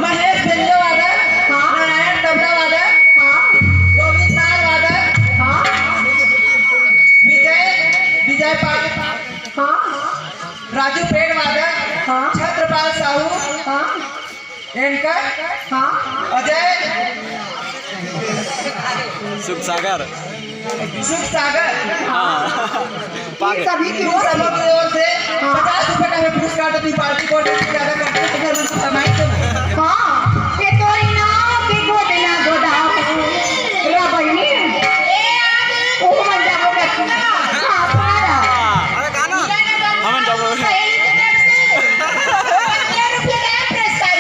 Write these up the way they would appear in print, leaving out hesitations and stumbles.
महेश भिंजो वादक, नारायण तबला वादक, गोविंद नाल वादक, विजय पाल, राजू पेड़ वादक, छत्रपाल साहू, एंकर, अजय, सुख सागर सभी की ओर से 50 रुपए का पुरस्कार अपनी पार्टी को ज्यादा करते हैं ये तो इनाम के गोदना गोदाम रा बहिनी ओ मन जाबो रखना हां पारा अरे गाना हम जाबो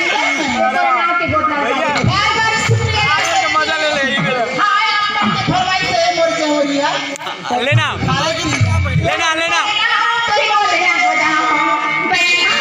इनाम के गोदना मजा ले ले हां आप फरमाई से मोर के हो रही है लेना लेना लेना तो गोदना गोदाम बैठा